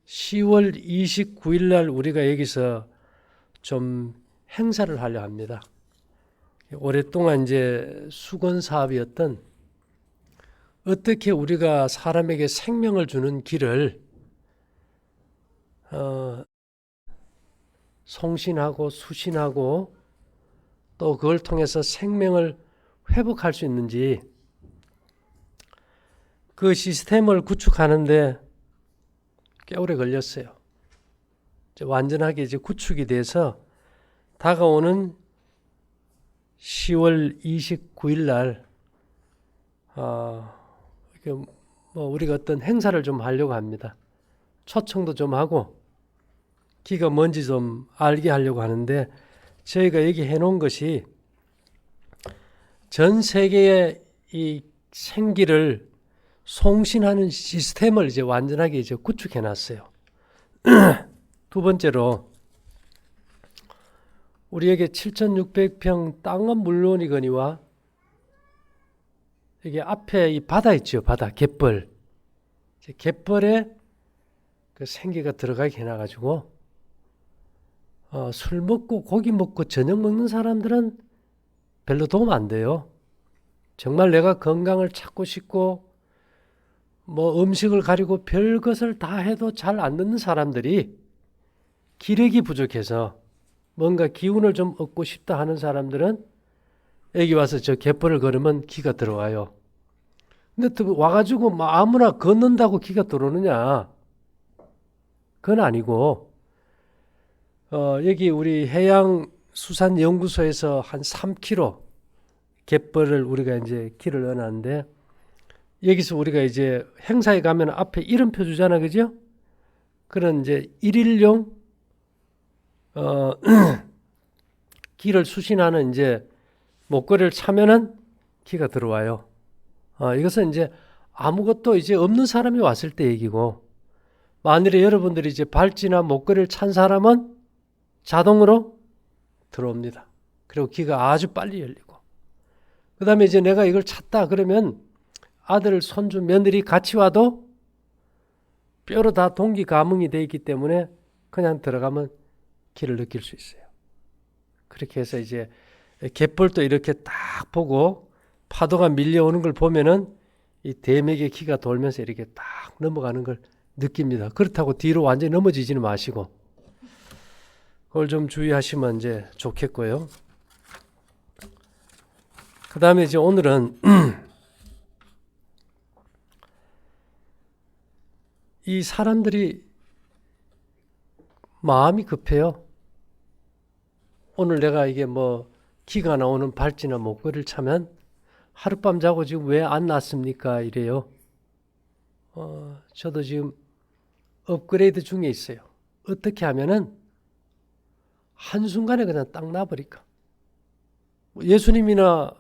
10월 29일 날 우리가 여기서 좀 행사를 하려 합니다. 오랫동안 이제 수건 사업이었던 어떻게 우리가 사람에게 생명을 주는 길을 송신하고 수신하고 또 그걸 통해서 생명을 회복할 수 있는지 그 시스템을 구축하는데 꽤 오래 걸렸어요. 이제 완전하게 이제 구축이 돼서 다가오는 10월 29일 날 우리가 어떤 행사를 좀 하려고 합니다. 초청도 좀 하고 기가 뭔지 좀 알게 하려고 하는데 저희가 여기 해놓은 것이 전 세계의 이 생기를 송신하는 시스템을 이제 완전하게 이제 구축해 놨어요. 두 번째로 우리에게 7,600평 땅은 물론이거니와 이게 앞에 이 바다 있죠, 바다 갯벌. 갯벌에 그 생기가 들어가게 해놔가지고 술 먹고 고기 먹고 저녁 먹는 사람들은 별로 도움 안 돼요. 정말 내가 건강을 찾고 싶고 뭐 음식을 가리고 별 것을 다 해도 잘 안 듣는 사람들이 기력이 부족해서 뭔가 기운을 좀 얻고 싶다 하는 사람들은 여기 와서 저 갯벌을 걸으면 기가 들어와요. 근데 또 와가지고 뭐 아무나 걷는다고 기가 들어오느냐? 그건 아니고 여기 우리 해양수산연구소에서 한 3km 갯벌을 우리가 이제 길을 넣어놨는데 여기서 우리가 이제 행사에 가면 앞에 이름표 주잖아, 그죠? 그런 이제 일일용 기를 수신하는 이제 목걸이를 차면은 기가 들어와요. 이것은 이제 아무것도 이제 없는 사람이 왔을 때 얘기고, 만일에 여러분들이 이제 발찌나 목걸이를 찬 사람은 자동으로 들어옵니다. 그리고 기가 아주 빨리 열리고. 그 다음에 이제 내가 이걸 찼다 그러면 아들, 손주, 며느리 같이 와도 뼈로 다 동기 감응이 되어 있기 때문에 그냥 들어가면 기를 느낄 수 있어요. 그렇게 해서 이제 갯벌도 이렇게 딱 보고 파도가 밀려오는 걸 보면은 이 대맥의 기가 돌면서 이렇게 딱 넘어가는 걸 느낍니다. 그렇다고 뒤로 완전히 넘어지지는 마시고 그걸 좀 주의하시면 이제 좋겠고요. 그 다음에 이제 오늘은 이 사람들이 마음이 급해요. 오늘 내가 이게 뭐 기가 나오는 발찌나 목걸이를 차면 하룻밤 자고 지금 왜 안 났습니까? 이래요. 저도 지금 업그레이드 중에 있어요. 어떻게 하면은 한순간에 그냥 딱 나버릴까. 예수님이나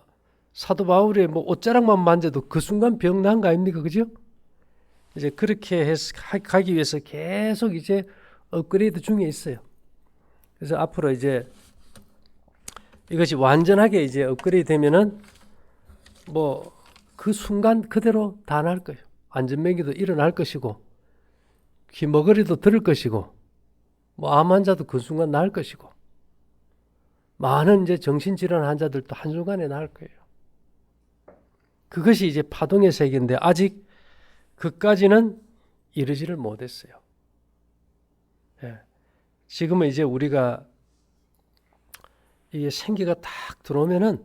사도 바울의 뭐 옷자락만 만져도 그 순간 병 난 거 아닙니까? 그죠? 이제 그렇게 해서 가기 위해서 계속 이제 업그레이드 중에 있어요. 그래서 앞으로 이제 이것이 완전하게 이제 업그레이드 되면은 뭐 그 순간 그대로 다 날 거예요. 안전뱅이도 일어날 것이고 귀머거리도 들을 것이고 뭐 암 환자도 그 순간 나을 것이고 많은 이제 정신질환 환자들도 한순간에 나을 거예요. 그것이 이제 파동의 세계인데 아직 그까지는 이르지를 못했어요. 예. 지금은 이제 우리가 이게 생기가 딱 들어오면은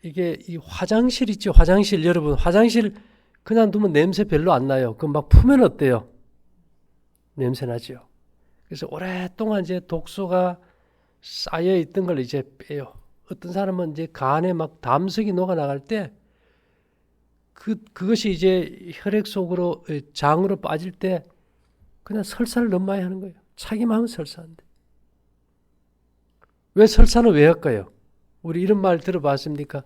이게 이 화장실 있죠. 화장실 여러분 화장실 그냥 두면 냄새 별로 안 나요. 그럼 막 풀면 어때요? 냄새 나죠. 그래서 오랫동안 이제 독소가 쌓여 있던 걸 이제 빼요. 어떤 사람은 이제 간에 막 담석이 녹아 나갈 때 그것이 이제 혈액 속으로 장으로 빠질 때 그냥 설사를 너무 많이 하는 거예요. 차기만 하면 설사한대. 왜 설사는 왜 할까요? 우리 이런 말 들어봤습니까?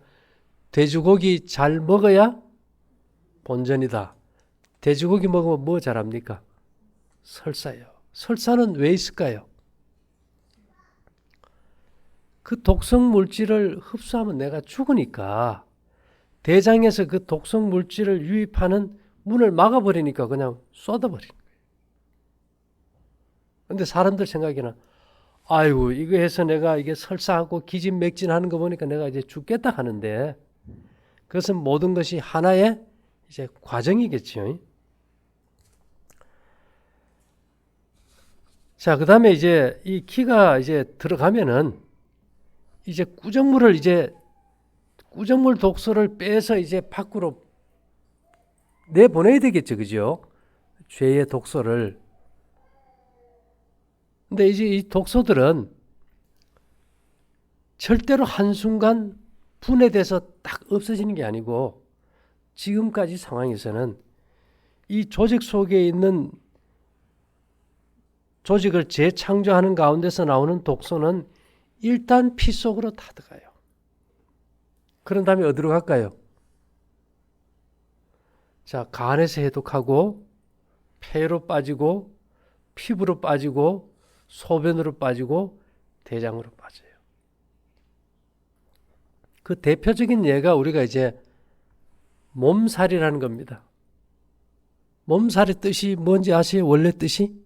돼지고기 잘 먹어야 본전이다. 돼지고기 먹으면 뭐 잘합니까? 설사요. 설사는 왜 있을까요? 그 독성 물질을 흡수하면 내가 죽으니까 대장에서 그 독성 물질을 유입하는 문을 막아버리니까 그냥 쏟아버리는 거예요. 근데 사람들 생각에는 아이고 이거 해서 내가 이게 설사하고 기진맥진하는 거 보니까 내가 이제 죽겠다 하는데 그것은 모든 것이 하나의 이제 과정이겠죠. 자, 그 다음에 이제 이 키가 이제 들어가면은 이제 구정물 독소를 빼서 이제 밖으로 내보내야 되겠죠. 그죠? 죄의 독소를. 근데 이제 이 독소들은 절대로 한순간 분해돼서 딱 없어지는 게 아니고 지금까지 상황에서는 이 조직 속에 있는 조직을 재창조하는 가운데서 나오는 독소는 일단 피 속으로 다 들어가요. 그런 다음에 어디로 갈까요? 자, 간에서 해독하고 폐로 빠지고 피부로 빠지고 소변으로 빠지고 대장으로 빠져요. 그 대표적인 예가 우리가 이제 몸살이라는 겁니다. 몸살의 뜻이 뭔지 아세요? 원래 뜻이?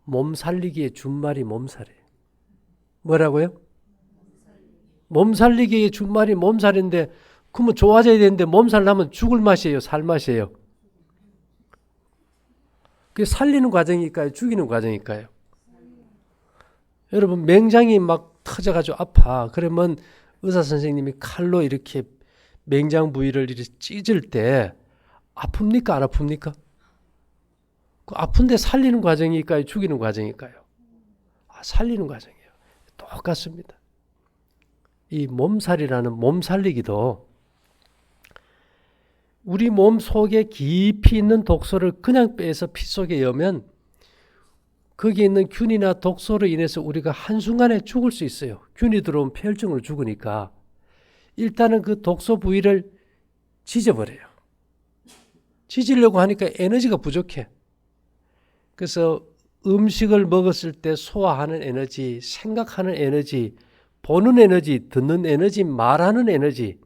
몸 살리기의 준말이 몸살이에요. 뭐라고요? 몸 살리기의 준말이 몸살인데 그러면 좋아져야 되는데 몸살 나면 죽을 맛이에요? 살 맛이에요? 그게 살리는 과정일까요? 죽이는 과정일까요? 여러분 맹장이 막 터져가지고 아파. 그러면 의사 선생님이 칼로 이렇게 맹장 부위를 이렇게 찢을 때 아픕니까? 안 아픕니까? 그 아픈데 살리는 과정일까요? 죽이는 과정일까요? 살리는 과정이에요. 똑같습니다. 이 몸살이라는 몸 살리기도 우리 몸 속에 깊이 있는 독소를 그냥 빼서 피 속에 여면 거기에 있는 균이나 독소로 인해서 우리가 한순간에 죽을 수 있어요. 균이 들어오면 폐혈증으로 죽으니까 일단은 그 독소 부위를 지져버려요. 지지려고 하니까 에너지가 부족해. 그래서 음식을 먹었을 때 소화하는 에너지, 생각하는 에너지, 보는 에너지, 듣는 에너지, 말하는 에너지,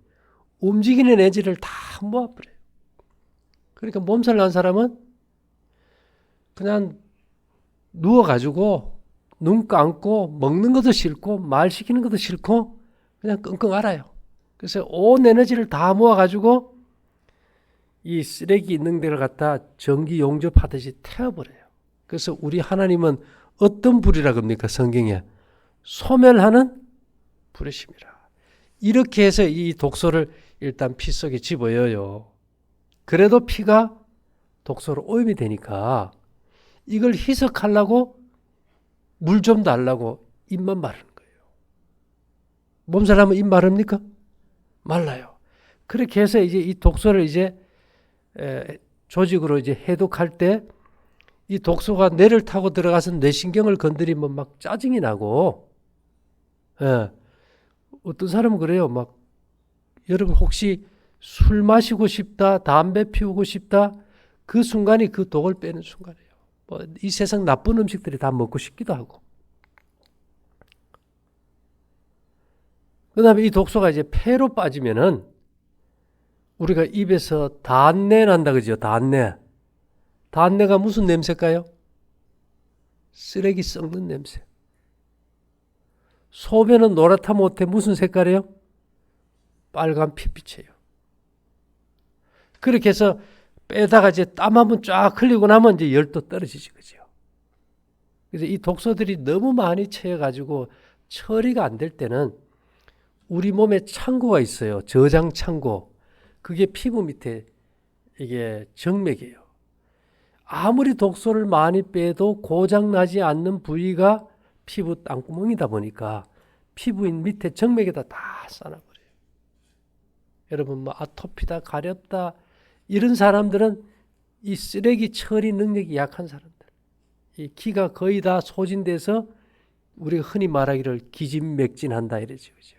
움직이는 에너지를 다 모아버려요. 그러니까 몸살 난 사람은 그냥 누워가지고 눈 감고 먹는 것도 싫고 말 시키는 것도 싫고 그냥 끙끙 앓아요. 그래서 온 에너지를 다 모아가지고 이 쓰레기 있는 데를 갖다 전기 용접하듯이 태워버려요. 그래서 우리 하나님은 어떤 불이라 겁니까? 성경에 소멸하는 불이심이라. 이렇게 해서 이 독소를 일단 피 속에 집어넣어요. 그래도 피가 독소로 오염이 되니까 이걸 희석하려고 물 좀 달라고 입만 마르는 거예요. 몸살하면 입 마릅니까? 말라요. 그렇게 해서 이제 이 독소를 이제 조직으로 이제 해독할 때 이 독소가 뇌를 타고 들어가서 뇌신경을 건드리면 막 짜증이 나고, 어떤 사람은 그래요. 막 여러분 혹시 술 마시고 싶다, 담배 피우고 싶다, 그 순간이 그 독을 빼는 순간이에요. 뭐 이 세상 나쁜 음식들이 다 먹고 싶기도 하고. 그 다음에 이 독소가 이제 폐로 빠지면은 우리가 입에서 단내 난다 그죠? 단내. 단내가 무슨 냄새일까요? 쓰레기 썩는 냄새. 소변은 노랗다 못해 무슨 색깔이에요? 빨간 핏빛이에요. 그렇게 해서 빼다가 이제 땀 한번 쫙 흘리고 나면 이제 열도 떨어지지, 그죠? 그래서 이 독소들이 너무 많이 채여가지고 처리가 안 될 때는 우리 몸에 창고가 있어요. 저장 창고. 그게 피부 밑에 이게 정맥이에요. 아무리 독소를 많이 빼도 고장나지 않는 부위가 피부 땅구멍이다 보니까 피부인 밑에 정맥에다 다 쌓아버려요. 여러분 뭐 아토피다, 가렵다 이런 사람들은 이 쓰레기 처리 능력이 약한 사람들. 이 기가 거의 다 소진돼서 우리가 흔히 말하기를 기진맥진한다 이러죠. 그죠?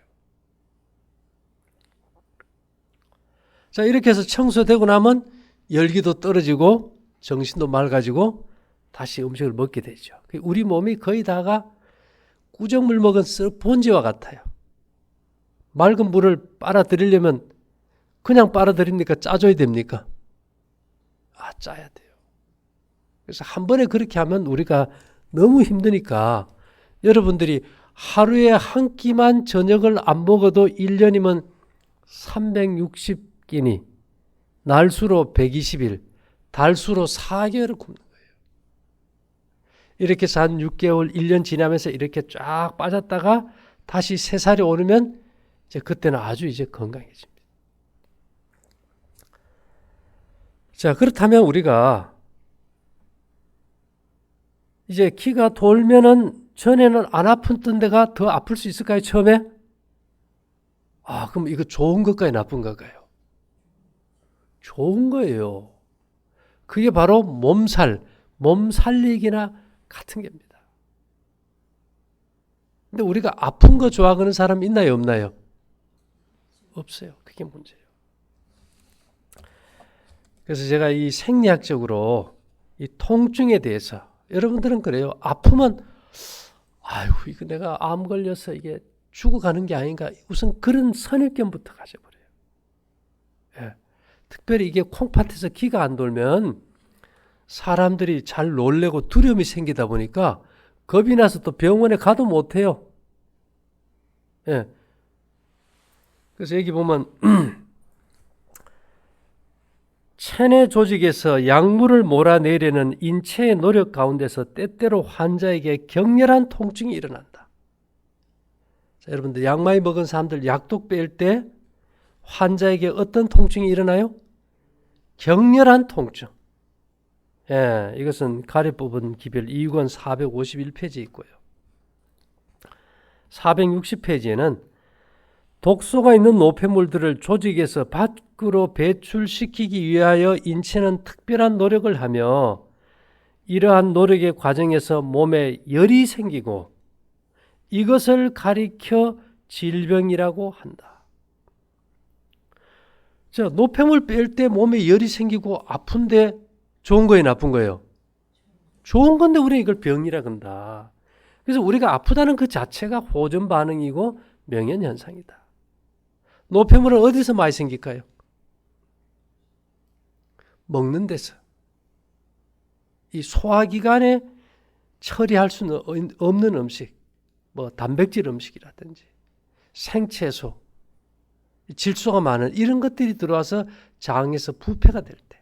자, 이렇게 해서 청소되고 나면 열기도 떨어지고 정신도 맑아지고 다시 음식을 먹게 되죠. 우리 몸이 거의 다가 꾸정물 먹은 스펀지와 같아요. 맑은 물을 빨아들이려면 그냥 빨아들입니까? 짜줘야 됩니까? 짜야 돼요. 그래서 한 번에 그렇게 하면 우리가 너무 힘드니까 여러분들이 하루에 한 끼만 저녁을 안 먹어도 1년이면 360끼니, 날수로 120일, 달수로 4개월을 굶는 거예요. 이렇게 해서 한 6개월, 1년 지나면서 이렇게 쫙 빠졌다가 다시 3살이 오르면 이제 그때는 아주 이제 건강해집니다. 자, 그렇다면 우리가 이제 키가 돌면은 전에는 안 아팠던 데가 더 아플 수 있을까요, 처음에? 그럼 이거 좋은 것까지 나쁜 걸까요? 좋은 거예요. 그게 바로 몸 살리기나 같은 겁니다. 근데 우리가 아픈 거 좋아하는 사람 있나요, 없나요? 없어요. 그게 문제예요. 그래서 제가 이 생리학적으로 이 통증에 대해서 여러분들은 그래요. 아프면 이거 내가 암 걸려서 이게 죽어가는 게 아닌가. 우선 그런 선입견부터 가져버려요. 예. 특별히 이게 콩팥에서 기가 안 돌면 사람들이 잘 놀래고 두려움이 생기다 보니까 겁이 나서 또 병원에 가도 못해요. 예. 그래서 여기 보면 체내 조직에서 약물을 몰아내려는 인체의 노력 가운데서 때때로 환자에게 격렬한 통증이 일어난다. 자, 여러분들 약 많이 먹은 사람들 약독 뺄 때 환자에게 어떤 통증이 일어나요? 격렬한 통증. 예, 이것은 가려 뽑은 기별 2권 451페이지에 있고요. 460페이지에는 독소가 있는 노폐물들을 조직에서 밖으로 배출시키기 위하여 인체는 특별한 노력을 하며 이러한 노력의 과정에서 몸에 열이 생기고 이것을 가리켜 질병이라고 한다. 자, 노폐물 뺄 때 몸에 열이 생기고 아픈데 좋은 거예요, 나쁜 거예요? 좋은 건데 우리가 이걸 병이라 한다. 그래서 우리가 아프다는 그 자체가 호전 반응이고 명현 현상이다. 노폐물은 어디서 많이 생길까요? 먹는 데서. 이 소화기관에 처리할 수는 없는 음식, 뭐 단백질 음식이라든지 생채소, 질소가 많은 이런 것들이 들어와서 장에서 부패가 될 때.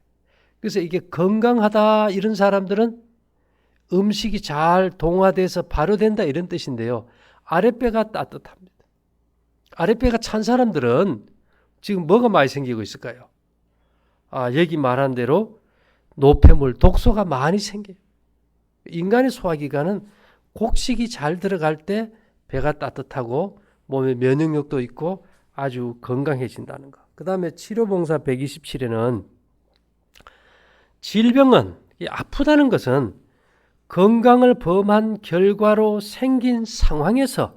그래서 이게 건강하다 이런 사람들은 음식이 잘 동화돼서 발효된다 이런 뜻인데요. 아랫배가 따뜻합니다. 아랫배가 찬 사람들은 지금 뭐가 많이 생기고 있을까요? 여기 말한 대로 노폐물, 독소가 많이 생겨요. 인간의 소화기관은 곡식이 잘 들어갈 때 배가 따뜻하고 몸에 면역력도 있고 아주 건강해진다는 거. 그 다음에 치료봉사 127에는 질병은 아프다는 것은 건강을 범한 결과로 생긴 상황에서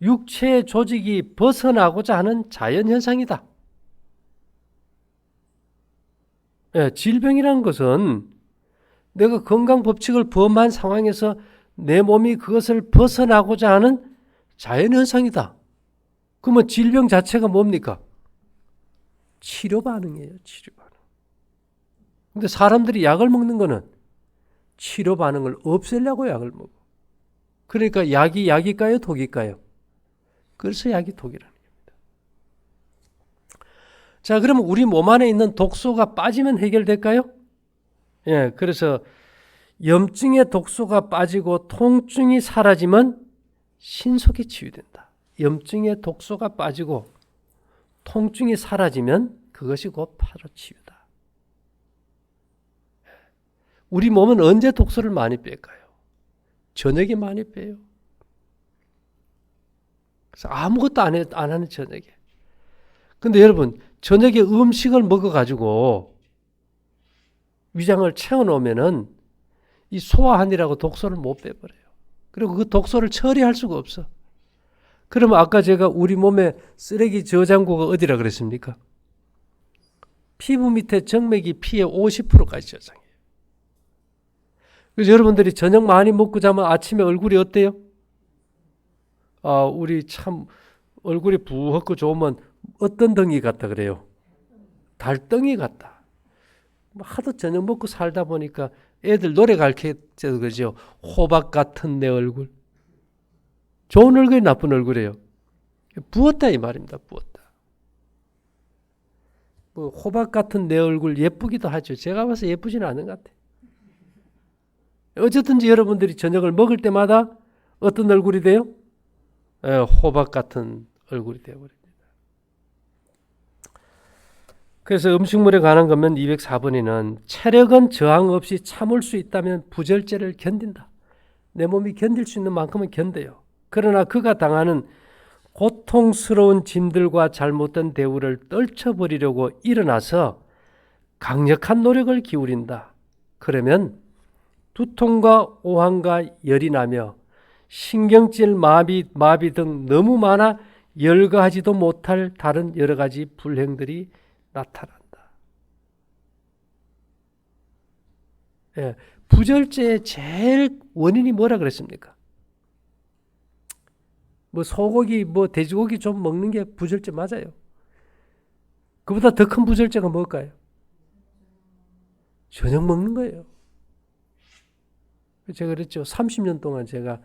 육체의 조직이 벗어나고자 하는 자연현상이다. 예, 질병이라는 것은 내가 건강법칙을 범한 상황에서 내 몸이 그것을 벗어나고자 하는 자연현상이다. 그러면 질병 자체가 뭡니까? 치료 반응이에요. 치료 반응. 근데 사람들이 약을 먹는 거는 치료 반응을 없애려고 약을 먹어. 그러니까 약이 약일까요? 독일까요? 그래서 약이 독이라는 겁니다. 자, 그러면 우리 몸 안에 있는 독소가 빠지면 해결될까요? 예, 그래서 염증의 독소가 빠지고 통증이 사라지면 신속히 치유된다. 염증의 독소가 빠지고 통증이 사라지면 그것이 곧 바로 치유다. 우리 몸은 언제 독소를 많이 뺄까요? 저녁에 많이 빼요. 그래서 아무것도 안 하는 저녁에. 근데 여러분, 저녁에 음식을 먹어가지고 위장을 채워놓으면은 이 소화하느라고 독소를 못 빼버려요. 그리고 그 독소를 처리할 수가 없어. 그러면 아까 제가 우리 몸의 쓰레기 저장고가 어디라 그랬습니까? 피부 밑에 정맥이 피의 50%까지 저장해요. 그래서 여러분들이 저녁 많이 먹고 자면 아침에 얼굴이 어때요? 우리 참 얼굴이 부었고 좋으면 어떤 덩이 같다 그래요? 달덩이 같다. 하도 저녁 먹고 살다 보니까 애들 노래 가르쳐도 그러죠. 호박 같은 내 얼굴. 좋은 얼굴이 나쁜 얼굴이에요. 부었다 이 말입니다. 부었다. 뭐 호박 같은 내 얼굴 예쁘기도 하죠. 제가 봐서 예쁘지는 않은 것 같아요. 어쨌든지 여러분들이 저녁을 먹을 때마다 어떤 얼굴이 돼요? 호박 같은 얼굴이 되어버립니다. 그래서 음식물에 관한 거면 204번에는 체력은 저항 없이 참을 수 있다면 부절제를 견딘다. 내 몸이 견딜 수 있는 만큼은 견뎌요. 그러나 그가 당하는 고통스러운 짐들과 잘못된 대우를 떨쳐버리려고 일어나서 강력한 노력을 기울인다. 그러면 두통과 오한과 열이 나며 신경질 마비 등 너무 많아 열거하지도 못할 다른 여러 가지 불행들이 나타난다. 예, 부절제의 제일 원인이 뭐라 그랬습니까? 뭐 소고기, 뭐 돼지고기 좀 먹는 게 부절제 맞아요. 그보다 더 큰 부절제가 뭘까요? 저녁 먹는 거예요. 제가 그랬죠. 30년 동안 제가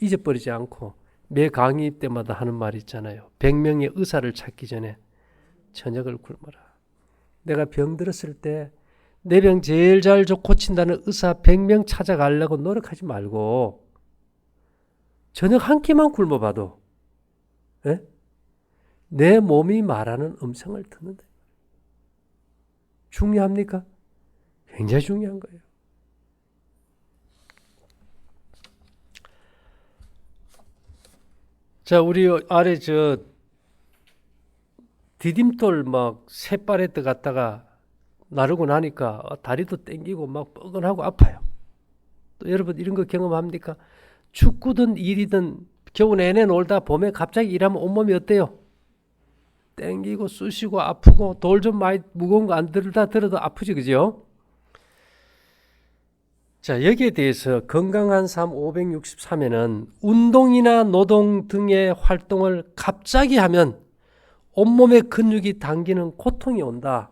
잊어버리지 않고 매 강의 때마다 하는 말이 있잖아요. 100명의 의사를 찾기 전에 저녁을 굶어라. 내가 병 들었을 때 내 병 제일 잘 고친다는 의사 100명 찾아가려고 노력하지 말고 저녁 한 끼만 굶어봐도 내 몸이 말하는 음성을 듣는다. 중요합니까? 굉장히 중요한 거예요. 자, 우리 아래 디딤돌 막 쇳바레트 갖다가 나르고 나니까 다리도 땡기고 막 뻐근하고 아파요. 또 여러분 이런 거 경험합니까? 축구든 일이든 겨우 내내 놀다 봄에 갑자기 일하면 온몸이 어때요? 땡기고 쑤시고 아프고 돌 좀 많이 무거운 거 안 들어도 아프지, 그죠? 자, 여기에 대해서 건강한 삶 563에는 운동이나 노동 등의 활동을 갑자기 하면 온몸의 근육이 당기는 고통이 온다.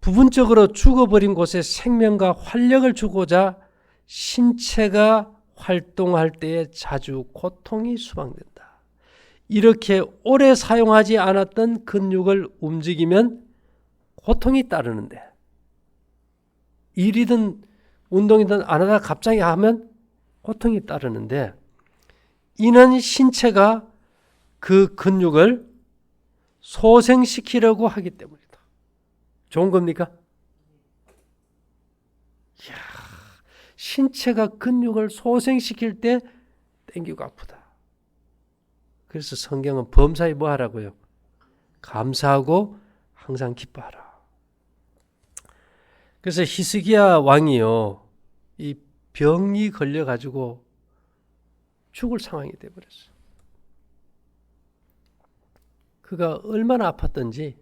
부분적으로 죽어버린 곳에 생명과 활력을 주고자 신체가 활동할 때에 자주 고통이 수반된다. 이렇게 오래 사용하지 않았던 근육을 움직이면 고통이 따르는데 일이든 운동이든 안 하다가 갑자기 하면 고통이 따르는데 이는 신체가 그 근육을 소생시키려고 하기 때문이다. 좋은 겁니까? 이야, 신체가 근육을 소생시킬 때 땡기고 아프다. 그래서 성경은 범사에 뭐 하라고요? 감사하고 항상 기뻐하라. 그래서 히스기야 왕이요, 이 병이 걸려가지고 죽을 상황이 되어버렸어요. 그가 얼마나 아팠던지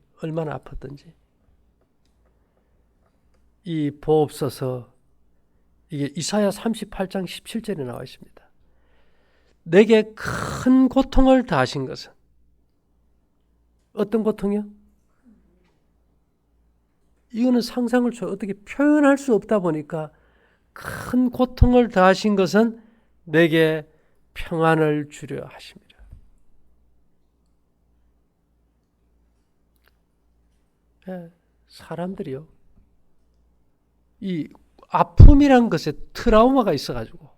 이 보옵소서, 이게 이사야 38장 17절에 나와 있습니다. 내게 큰 고통을 다하신 것은 어떤 고통이요? 이거는 상상을 어떻게 표현할 수 없다 보니까 큰 고통을 다하신 것은 내게 평안을 주려 하십니다. 사람들이요, 이 아픔이란 것에 트라우마가 있어가지고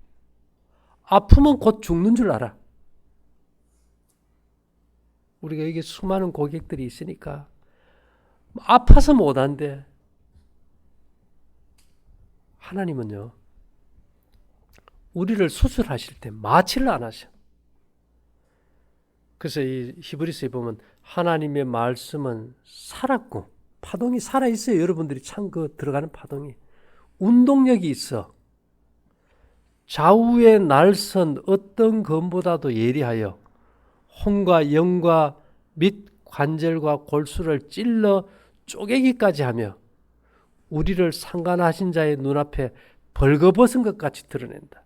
아프면 곧 죽는 줄 알아. 우리가 여기 수많은 고객들이 있으니까 아파서 못한대. 하나님은요, 우리를 수술하실 때 마취를 안 하셔. 그래서 이 히브리서에 보면 하나님의 말씀은 살았고, 파동이 살아있어요. 여러분들이 참 들어가는 파동이 운동력이 있어. 좌우의 날선 어떤 검보다도 예리하여 혼과 영과 및 관절과 골수를 찔러 쪼개기까지 하며 우리를 상관하신 자의 눈앞에 벌거벗은 것 같이 드러낸다.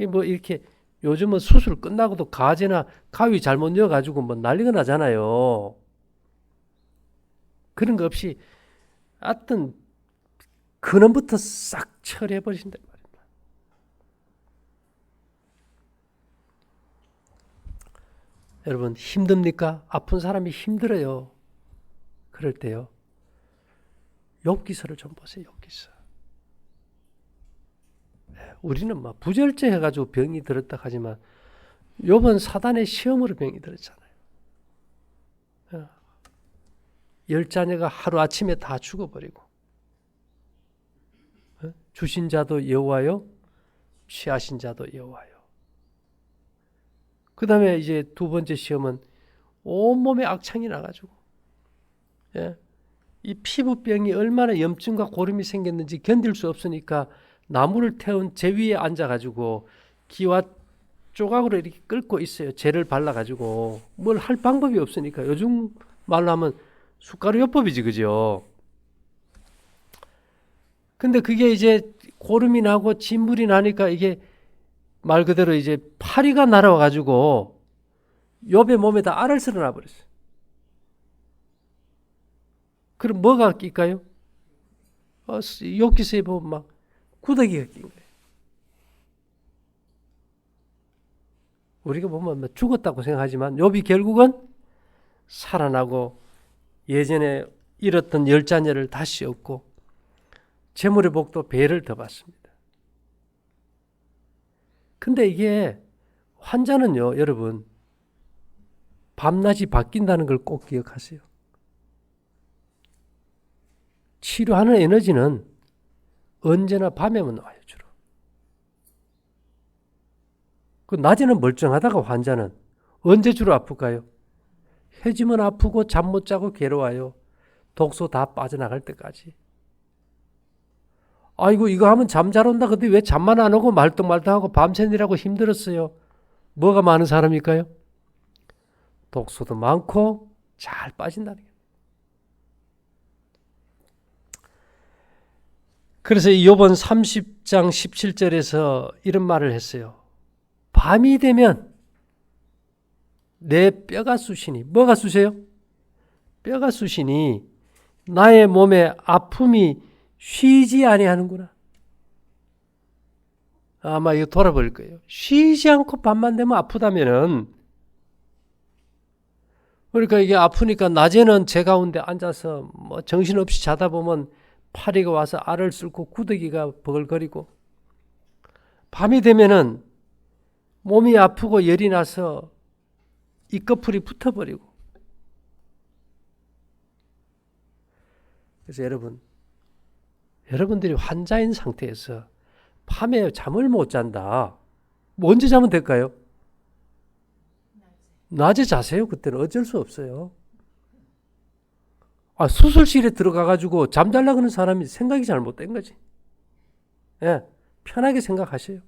뭐 이렇게 요즘은 수술 끝나고도 가지나 가위 잘못 넣어가지고 뭐 난리가 나잖아요. 그런 거 없이 하여튼 근원부터 싹 처리해버리신단 말입니다. 여러분 힘듭니까? 아픈 사람이 힘들어요. 그럴 때요. 욥기서를 좀 보세요. 욥기서. 우리는 막 부절제 해가지고 병이 들었다 하지만 욥은 사단의 시험으로 병이 들었잖아요. 10자녀가 하루아침에 다 죽어버리고 주신 자도 여호와요, 취하신 자도 여호와요. 그 다음에 이제 두 번째 시험은 온몸에 악창이 나가지고 이 피부병이 얼마나 염증과 고름이 생겼는지 견딜 수 없으니까 나무를 태운 재 위에 앉아가지고 기와 조각으로 이렇게 끓고 있어요. 재를 발라가지고 뭘 할 방법이 없으니까 요즘 말로 하면 숟가루요법이지, 그죠? 근데 그게 이제 고름이 나고 진물이 나니까 이게 말 그대로 이제 파리가 날아와가지고 욥의 몸에다 알을 쓸어놔 버렸어요. 그럼 뭐가 낄까요? 욥기서에 보면 막 구더기가 낀 거예요. 우리가 보면 죽었다고 생각하지만 욥이 결국은 살아나고 예전에 잃었던 10자녀를 다시 얻고 재물의 복도 배를 더 받습니다. 근데 이게 환자는요, 여러분 밤낮이 바뀐다는 걸 꼭 기억하세요. 치료하는 에너지는 언제나 밤에만 나와요, 주로. 그 낮에는 멀쩡하다가 환자는 언제 주로 아플까요? 해지면 아프고 잠 못 자고 괴로워요. 독소 다 빠져나갈 때까지. 아이고 이거 하면 잠 잘 온다. 근데 왜 잠만 안 오고 말똥말똥하고 밤새느라고 힘들었어요. 뭐가 많은 사람일까요? 독소도 많고 잘 빠진다는 거예요. 그래서 이 욥은 30장 17절에서 이런 말을 했어요. 밤이 되면 내 뼈가 쑤시니. 뭐가 쑤세요? 뼈가 쑤시니 나의 몸에 아픔이 쉬지 아니하는구나. 아마 이거 돌아버릴 거예요. 쉬지 않고 밤만 되면 아프다면은, 그러니까 이게 아프니까 낮에는 제 가운데 앉아서 뭐 정신없이 자다 보면 파리가 와서 알을 쓸고 구더기가 버글거리고, 밤이 되면은 몸이 아프고 열이 나서 이 꺼풀이 붙어버리고. 그래서 여러분들이 환자인 상태에서 밤에 잠을 못 잔다. 뭐 언제 자면 될까요? 낮에 자세요. 그때는 어쩔 수 없어요. 수술실에 들어가가지고 잠자려고 하는 사람이 생각이 잘못된 거지. 예, 편하게 생각하세요.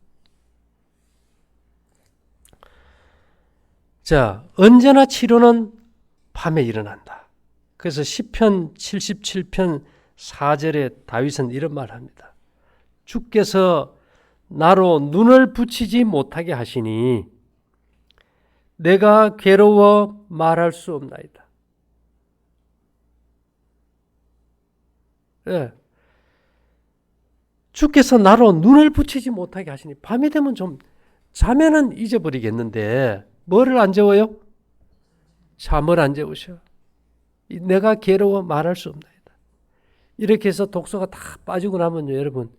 자, 언제나 치료는 밤에 일어난다. 그래서 시편 77편 4절에 다윗은 이런 말을 합니다. 주께서 나로 눈을 붙이지 못하게 하시니 내가 괴로워 말할 수 없나이다. 예. 주께서 나로 눈을 붙이지 못하게 하시니 밤이 되면 좀 자면은 잊어버리겠는데 뭐를 안 재워요? 잠을 안 재우셔. 내가 괴로워 말할 수 없나이다. 이렇게 해서 독소가 다 빠지고 나면요, 여러분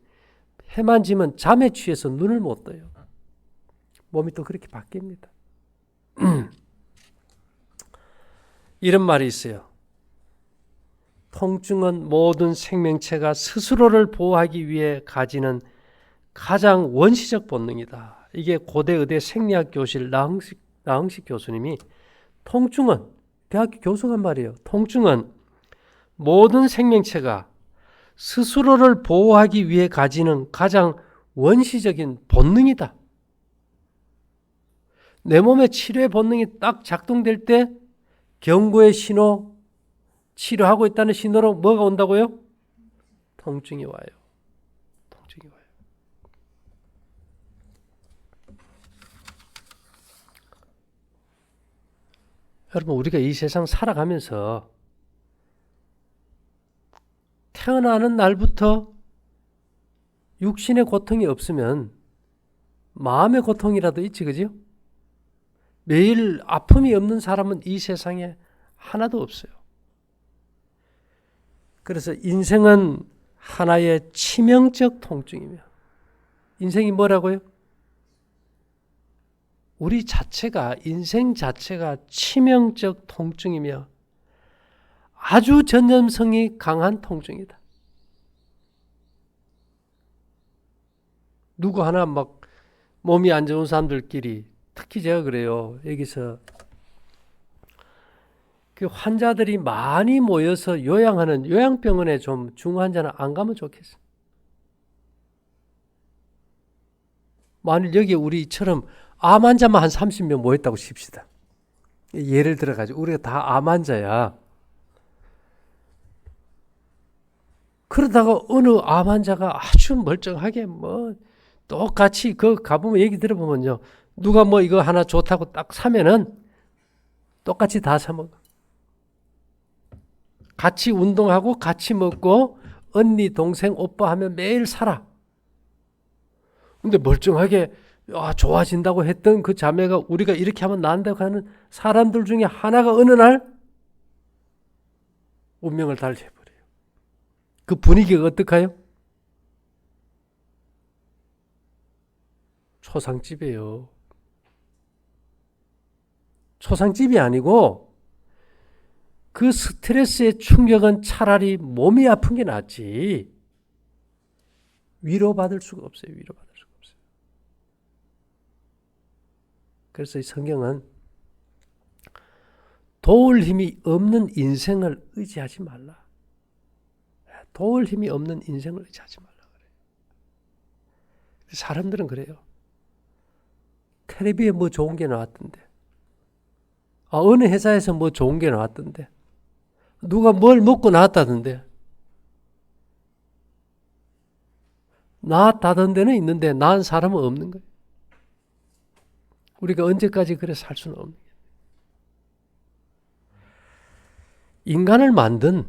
해만 지면 잠에 취해서 눈을 못 떠요. 몸이 또 그렇게 바뀝니다. 이런 말이 있어요. 통증은 모든 생명체가 스스로를 보호하기 위해 가지는 가장 원시적 본능이다. 이게 고대 의대 생리학 교실 나흥식 교수님이 통증은, 대학교 교수가 말이에요. 통증은 모든 생명체가 스스로를 보호하기 위해 가지는 가장 원시적인 본능이다. 내 몸의 치료의 본능이 딱 작동될 때 경고의 신호, 치료하고 있다는 신호로 뭐가 온다고요? 통증이 와요. 통증이 와요. 여러분, 우리가 이 세상 살아가면서 태어나는 날부터 육신의 고통이 없으면 마음의 고통이라도 있지, 그죠? 매일 아픔이 없는 사람은 이 세상에 하나도 없어요. 그래서 인생은 하나의 치명적 통증이며, 인생이 뭐라고요? 우리 자체가, 인생 자체가 치명적 통증이며 아주 전염성이 강한 통증이다. 누구 하나 막 몸이 안 좋은 사람들끼리, 특히 제가 그래요. 여기서 그 환자들이 많이 모여서 요양하는 요양병원에 좀 중환자는 안 가면 좋겠어. 만일 여기 우리처럼 암 환자만 한 30명 모였다고 칩시다. 예를 들어가지고 우리가 다 암 환자야. 그러다가 어느 암 환자가 아주 멀쩡하게 뭐 똑같이 그 가보면 얘기 들어보면요. 누가 뭐 이거 하나 좋다고 딱 사면은 똑같이 다 사먹어. 같이 운동하고 같이 먹고 언니, 동생, 오빠 하면 매일 살아. 근데 멀쩡하게 좋아진다고 했던 그 자매가 우리가 이렇게 하면 나은다고 하는 사람들 중에 하나가 어느 날 운명을 달리해버려요. 그 분위기가 어떡해요? 초상집이에요. 초상집이 아니고 그 스트레스의 충격은 차라리 몸이 아픈 게 낫지. 위로받을 수가 없어요. 위로받을 수가 없어요. 그래서 이 성경은 도울 힘이 없는 인생을 의지하지 말라. 도울 힘이 없는 인생을 의지하지 말라 그래요. 사람들은 그래요. 텔레비에 뭐 좋은 게 나왔던데. 어느 회사에서 뭐 좋은 게 나왔던데. 누가 뭘 먹고 나왔다던데. 나았다던 데는 있는데 나은 사람은 없는 거예요. 우리가 언제까지 그래 살 수는 없는 거예요. 인간을 만든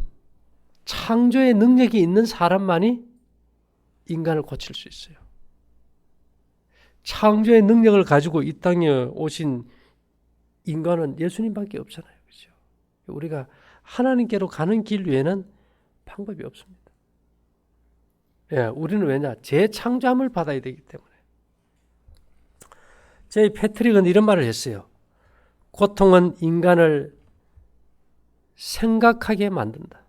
창조의 능력이 있는 사람만이 인간을 고칠 수 있어요. 창조의 능력을 가지고 이 땅에 오신 인간은 예수님밖에 없잖아요. 그렇죠? 우리가 하나님께로 가는 길 외에는 방법이 없습니다. 예, 우리는 왜냐? 재창조함을 받아야 되기 때문에. 제이 패트릭은 이런 말을 했어요. 고통은 인간을 생각하게 만든다.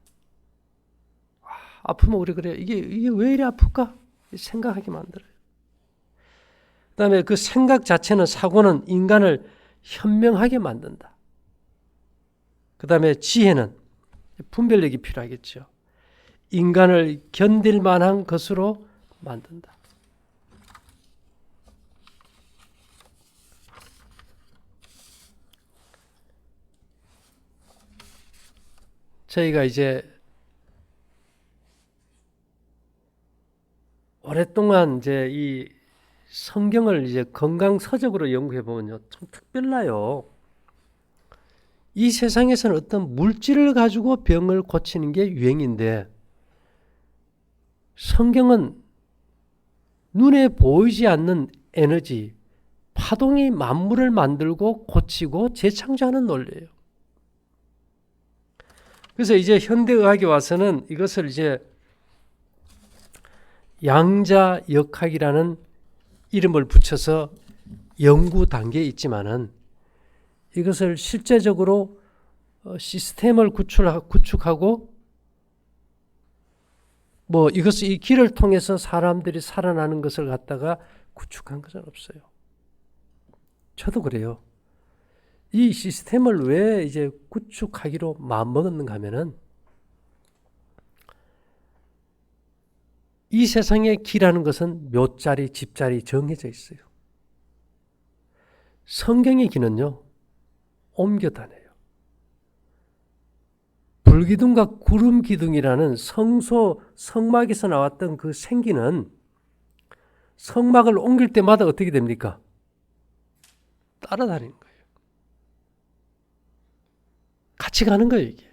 아프면 우리 그래요. 이게 왜 이리 아플까? 생각하게 만들어요. 그 다음에 그 생각 자체는, 사고는 인간을 현명하게 만든다. 그 다음에 지혜는 분별력이 필요하겠죠. 인간을 견딜 만한 것으로 만든다. 저희가 이제 오랫동안 이제 이 성경을 이제 건강서적으로 연구해 보면요, 참 특별나요. 이 세상에서는 어떤 물질을 가지고 병을 고치는 게 유행인데, 성경은 눈에 보이지 않는 에너지, 파동이 만물을 만들고 고치고 재창조하는 논리예요. 그래서 이제 현대의학에 와서는 이것을 이제 양자역학이라는 이름을 붙여서 연구 단계에 있지만은, 이것을 실제적으로 시스템을 구축하고 뭐 이것을, 이 길을 통해서 사람들이 살아나는 것을 갖다가 구축한 것은 없어요. 저도 그래요. 이 시스템을 왜 이제 구축하기로 마음먹었는가 하면은, 이 세상의 길하는 것은 묘자리, 집자리 정해져 있어요. 성경의 길은요, 옮겨 다녀요. 불기둥과 구름기둥이라는 성막에서 나왔던 그 생기는, 성막을 옮길 때마다 어떻게 됩니까? 따라다니는 거예요. 같이 가는 거예요, 이게.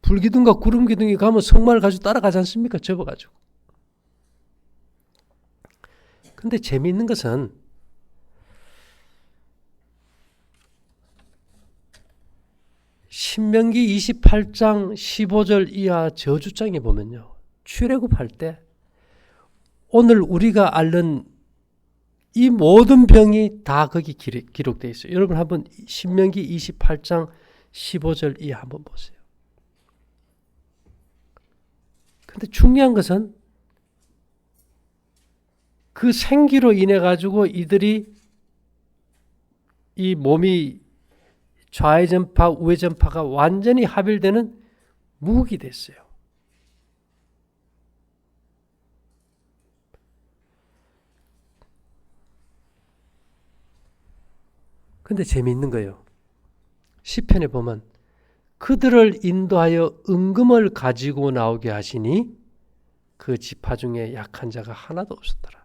불기둥과 구름기둥이 가면 성만을 가지고 따라가지 않습니까? 접어가지고. 근데 재미있는 것은 신명기 28장 15절 이하 저주장에 보면요. 출애굽할 때 오늘 우리가 앓는 이 모든 병이 다 거기 기록되어 있어요. 여러분 한번 신명기 28장 15절 이하 한번 보세요. 근데 중요한 것은 그 생기로 인해 가지고 이들이 이 몸이 좌회전파, 우회전파가 완전히 합일되는 무국이 됐어요. 근데 재미있는 거예요. 시편에 보면 그들을 인도하여 은금을 가지고 나오게 하시니 그 지파 중에 약한 자가 하나도 없었더라.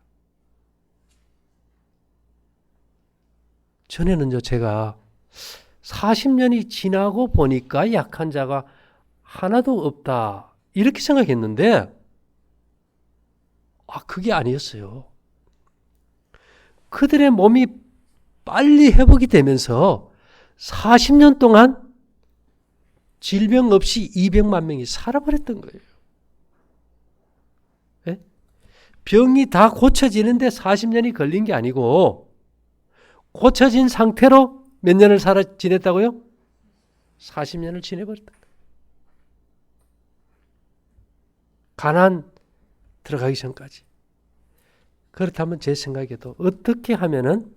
전에는요, 제가 40년이 지나고 보니까 약한 자가 하나도 없다. 이렇게 생각했는데, 그게 아니었어요. 그들의 몸이 빨리 회복이 되면서 40년 동안 질병 없이 200만 명이 살아버렸던 거예요. 네? 병이 다 고쳐지는데 40년이 걸린 게 아니고 고쳐진 상태로 몇 년을 지냈다고요? 40년을 지내버렸다. 가나안 들어가기 전까지. 그렇다면 제 생각에도 어떻게 하면은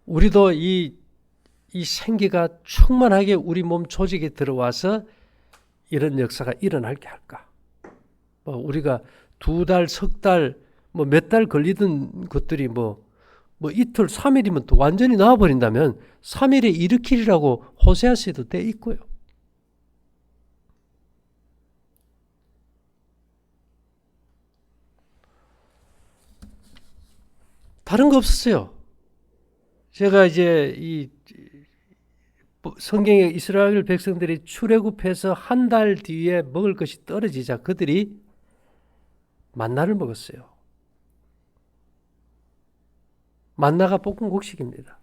우리도 이 생기가 충만하게 우리 몸 조직에 들어와서 이런 역사가 일어나게 할까? 우리가 2달, 석 달, 몇 달 걸리던 것들이 이틀, 3일이면 또 완전히 나와버린다면 3일에 일으키리라고 호세아서에도 돼 있고요. 다른 거 없었어요. 제가 이제 이 성경에 이스라엘 백성들이 출애굽해서 한 달 뒤에 먹을 것이 떨어지자 그들이 만나를 먹었어요. 만나가 볶은 곡식입니다.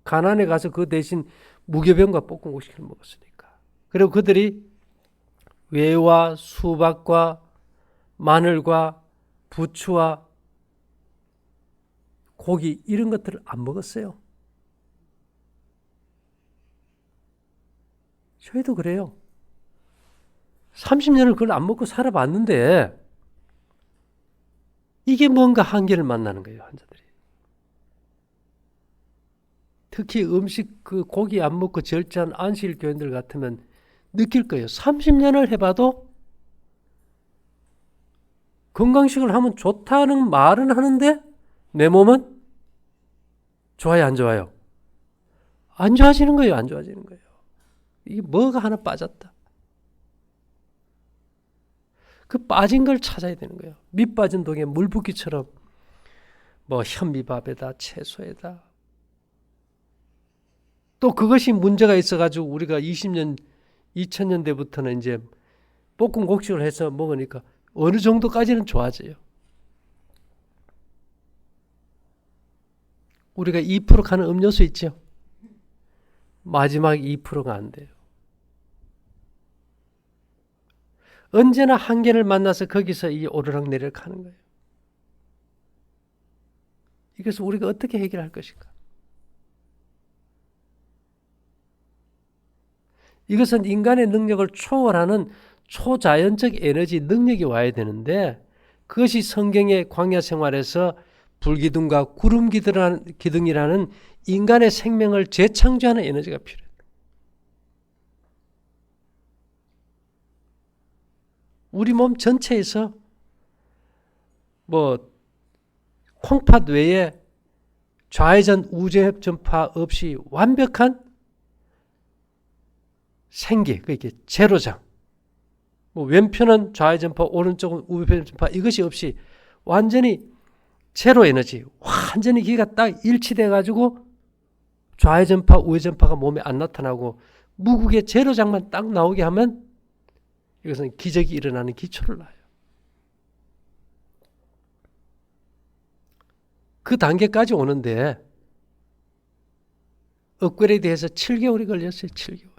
가나안에 가서 그 대신 무교병과 볶은 곡식을 먹었으니까. 그리고 그들이 외와 수박과 마늘과 부추와 고기 이런 것들을 안 먹었어요. 저희도 그래요. 30년을 그걸 안 먹고 살아봤는데 이게 뭔가 한계를 만나는 거예요, 환자들이. 특히 음식 그 고기 안 먹고 절제한 안식일 교인들 같으면 느낄 거예요. 30년을 해봐도 건강식을 하면 좋다는 말은 하는데 내 몸은 좋아요, 안 좋아요? 안 좋아지는 거예요, 안 좋아지는 거예요. 이게 뭐가 하나 빠졌다. 그 빠진 걸 찾아야 되는 거예요. 밑 빠진 독에 물 붓기처럼 현미밥에다 채소에다 또 그것이 문제가 있어가지고 우리가 2000년대부터는 이제 볶은 곡식을 해서 먹으니까 어느 정도까지는 좋아져요. 우리가 2% 가는 음료수 있죠? 마지막 2%가 안 돼요. 언제나 한계를 만나서 거기서 이 오르락내리락 하는 거예요. 이것을 우리가 어떻게 해결할 것인가? 이것은 인간의 능력을 초월하는 초자연적 에너지 능력이 와야 되는데 그것이 성경의 광야 생활에서 불기둥과 구름기둥이라는 인간의 생명을 재창조하는 에너지가 필요해요. 우리 몸 전체에서 콩팥 외에 좌회전 우회전파 없이 완벽한 생기, 그게 제로장. 왼편은 좌회전파, 오른쪽은 우회전파 이것이 없이 완전히 제로 에너지, 완전히 기가 딱 일치돼 가지고 좌회전파, 우회전파가 몸에 안 나타나고 무국의 제로장만 딱 나오게 하면 이것은 기적이 일어나는 기초를 놔요. 그 단계까지 오는데 업그레이드해서 7개월이 걸렸어요. 7개월이.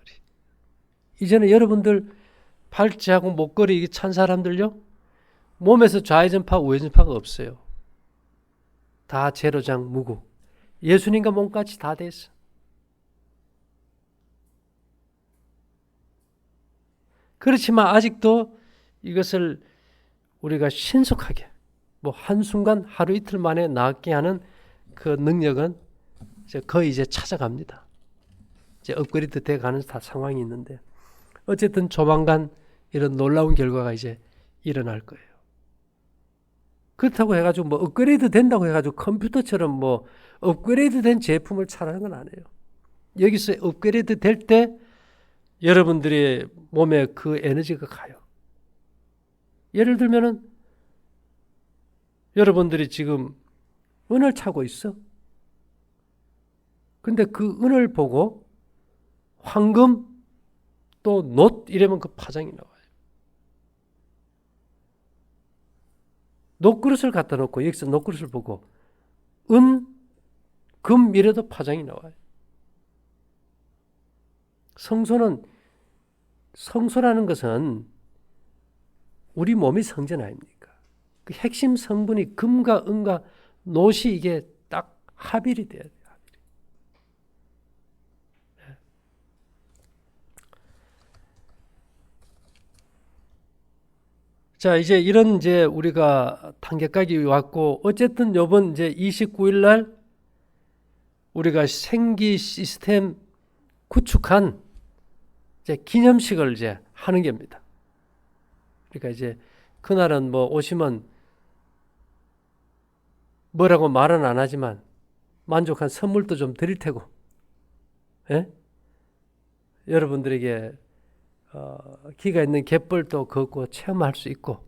이제는 여러분들 팔찌하고 목걸이 찬 사람들요, 몸에서 좌회전파, 우회전파가 없어요. 다 제로장, 무국. 예수님과 몸같이 다 됐어. 그렇지만 아직도 이것을 우리가 신속하게 뭐 한순간 하루 이틀 만에 낫게 하는 그 능력은 거의 이제 찾아갑니다. 이제 업그레이드 돼 가는 상황이 있는데 어쨌든 조만간 이런 놀라운 결과가 이제 일어날 거예요. 그렇다고 해가지고 뭐 업그레이드 된다고 해가지고 컴퓨터처럼 뭐 업그레이드 된 제품을 차라는 건 아니에요. 여기서 업그레이드 될 때 여러분들의 몸에 그 에너지가 가요. 예를 들면은 여러분들이 지금 은을 차고 있어. 근데 그 은을 보고 황금 또 놋 이러면 그 파장이 나와요. 놋그릇을 갖다 놓고 여기서 놋그릇을 보고 은, 금 이래도 파장이 나와요. 성소라는 것은 우리 몸이 성전 아닙니까? 그 핵심 성분이 금과 은과 놋이 이게 딱 합일이 돼야 돼요. 자, 이제 이런 이제 우리가 단계까지 왔고, 어쨌든 요번 이제 29일 날 우리가 생기 시스템 구축한 이제 기념식을 이제 하는 겁니다. 그러니까 이제 그날은 뭐 오시면 뭐라고 말은 안 하지만 만족한 선물도 좀 드릴 테고, 예? 여러분들에게 기가 있는 갯벌도 걷고 체험할 수 있고,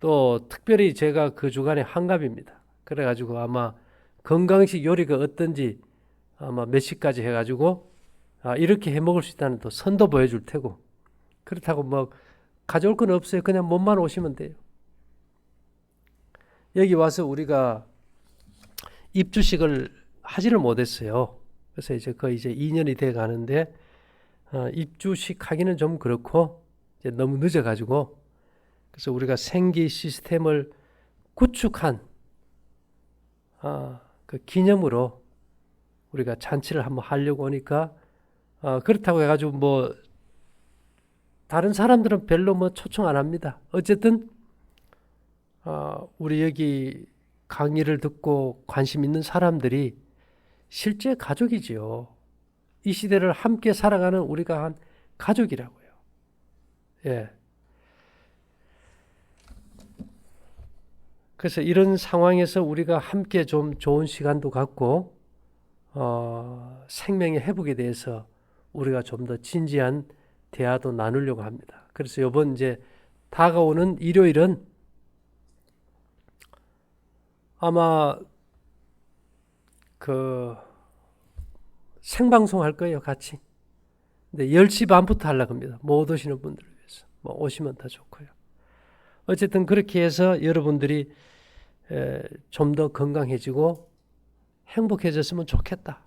또 특별히 제가 그 주간에 한갑입니다. 그래가지고 아마 건강식 요리가 어떤지 아마 몇 시까지 해가지고 이렇게 해 먹을 수 있다는 또 선도 보여줄 테고, 그렇다고 뭐 가져올 건 없어요. 그냥 몸만 오시면 돼요. 여기 와서 우리가 입주식을 하지를 못했어요. 그래서 이제 거의 이제 2년이 돼 가는데 입주식 하기는 좀 그렇고 이제 너무 늦어가지고, 그래서 우리가 생기 시스템을 구축한 그 기념으로 우리가 잔치를 한번 하려고 하니까 그렇다고 해가지고 뭐 다른 사람들은 별로 뭐 초청 안 합니다. 어쨌든 우리 여기 강의를 듣고 관심 있는 사람들이 실제 가족이지요. 이 시대를 함께 살아가는 우리가 한 가족이라고요. 예. 그래서 이런 상황에서 우리가 함께 좀 좋은 시간도 갖고 생명의 회복에 대해서 우리가 좀 더 진지한 대화도 나누려고 합니다. 그래서 이번 이제 다가오는 일요일은 아마 그 생방송 할 거예요, 같이. 근데 10시 반부터 하려고 합니다. 못 오시는 분들을 위해서. 뭐 오시면 더 좋고요. 어쨌든 그렇게 해서 여러분들이 좀 더 건강해지고 행복해졌으면 좋겠다.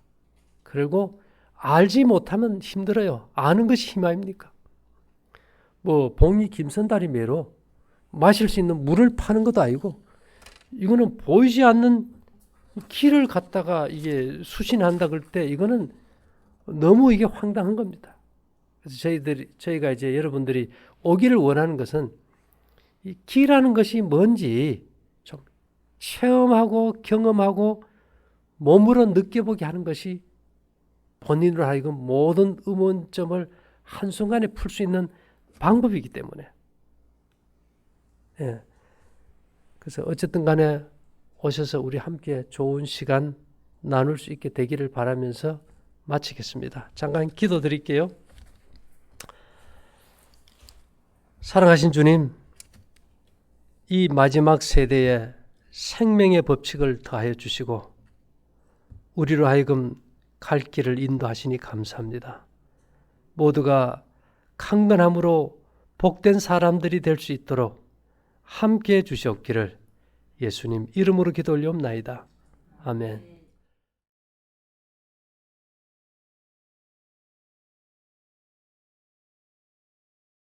그리고 알지 못하면 힘들어요. 아는 것이 힘 아닙니까? 뭐 봉이 김선달이 매로 마실 수 있는 물을 파는 것도 아니고, 이거는 보이지 않는 길을 갖다가 이게 수신한다 그럴 때 이거는 너무 이게 황당한 겁니다. 그래서 저희가 이제 여러분들이 오기를 원하는 것은 이 기라는 것이 뭔지 좀 체험하고 경험하고 몸으로 느껴보게 하는 것이 본인으로 하여금 모든 의문점을 한순간에 풀 수 있는 방법이기 때문에. 예. 그래서 어쨌든 간에 오셔서 우리 함께 좋은 시간 나눌 수 있게 되기를 바라면서 마치겠습니다. 잠깐 기도드릴게요. 사랑하신 주님, 이 마지막 세대에 생명의 법칙을 더하여 주시고 우리로 하여금 갈 길을 인도하시니 감사합니다. 모두가 강건함으로 복된 사람들이 될 수 있도록 함께해 주시옵기를 예수님 이름으로 기도 올리옵나이다. 아멘.